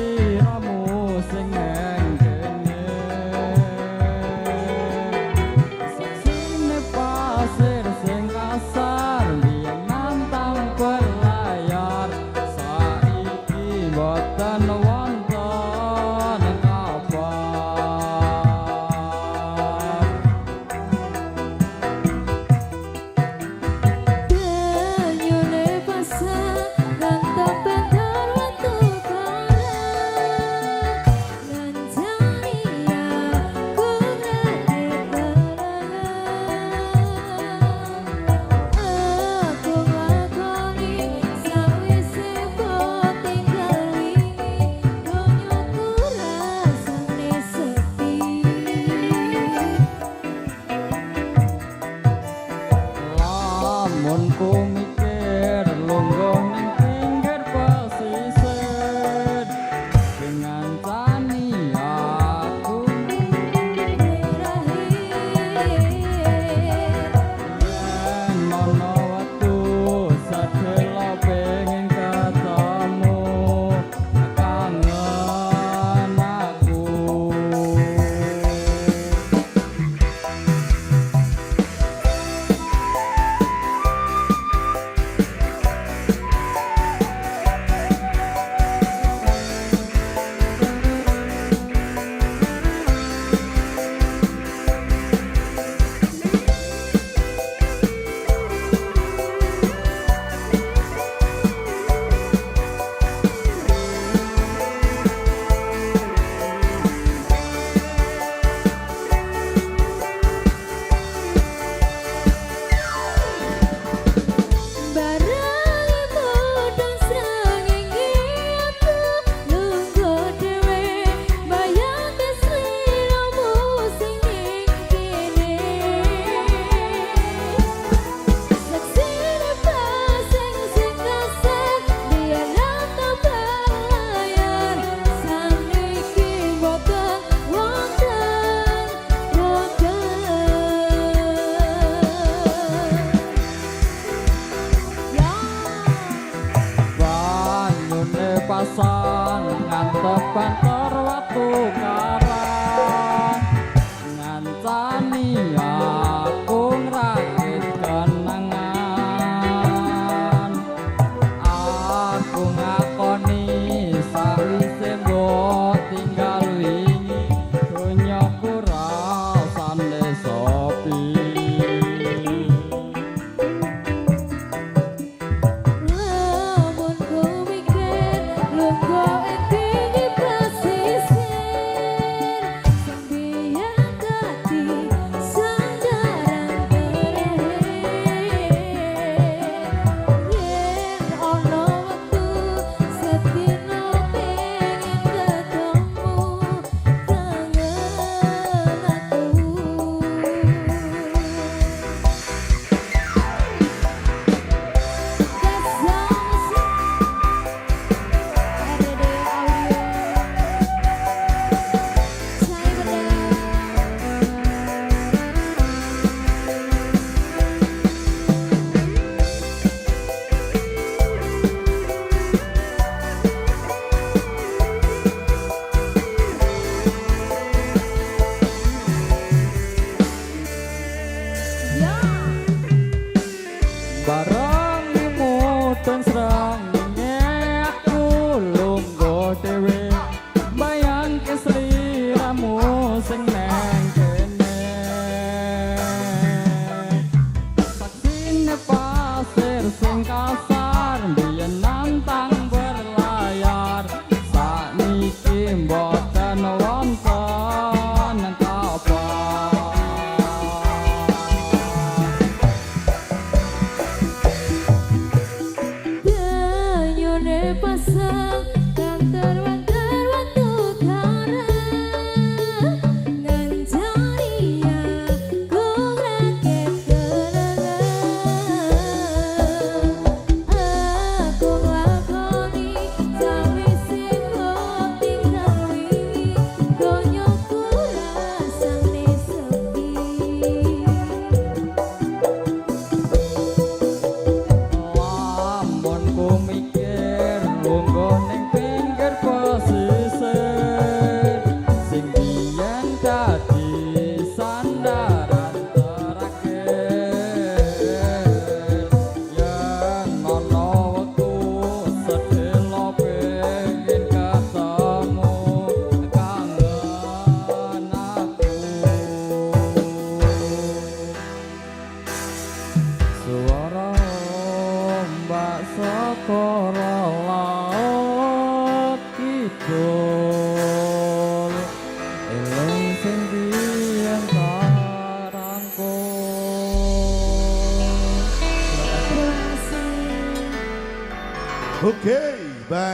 sliramu sing ngene saksine pasir sing kasar biyen nantang pelayar saiki boten wonten kabar denyune pasar ganteng bentar waktu lamun ku mikir lungguh ning pinggir pesisir dengan tani aku yen ana wektu sedelo pengen ketemu kangen aku pasan ngantep banter watu karang ngancani aku ngrakit kenangan aku ngakoni sawise mbok tinggal wingi donyaku rasane sepi lamun ku mikir lungguh ing pinggir pesisir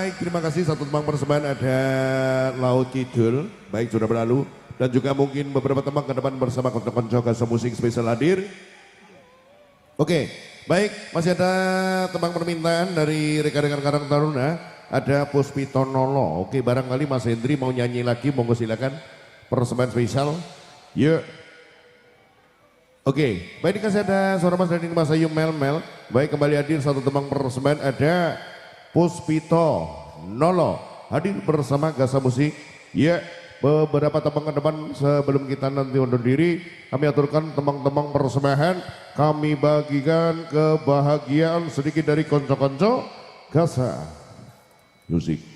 Baik, terima kasih. Satu tembang persembahan ada Laut Kidul. Baik, sudah berlalu. Dan juga mungkin beberapa tembang ke depan bersama konco-konco Gasa Musik spesial hadir. Oke, baik. Masih ada tembang permintaan dari rekan-rekan Karang Taruna. Ada Puspito Nolo. Oke, barangkali Mas Hendri mau nyanyi lagi. Monggo silakan. Persembahan spesial. Yuk. Oke, baik dikasih ada suara Mas Dani Mas Ayu Mel. Baik, kembali hadir satu tembang persembahan ada Puspito Nolo hadir bersama Gasa Musik. Ya, beberapa tembang ke depan sebelum kita nanti undur diri, kami aturkan tembang-tembang persembahan, kami bagikan kebahagiaan sedikit dari konco-konco Gasa Musik.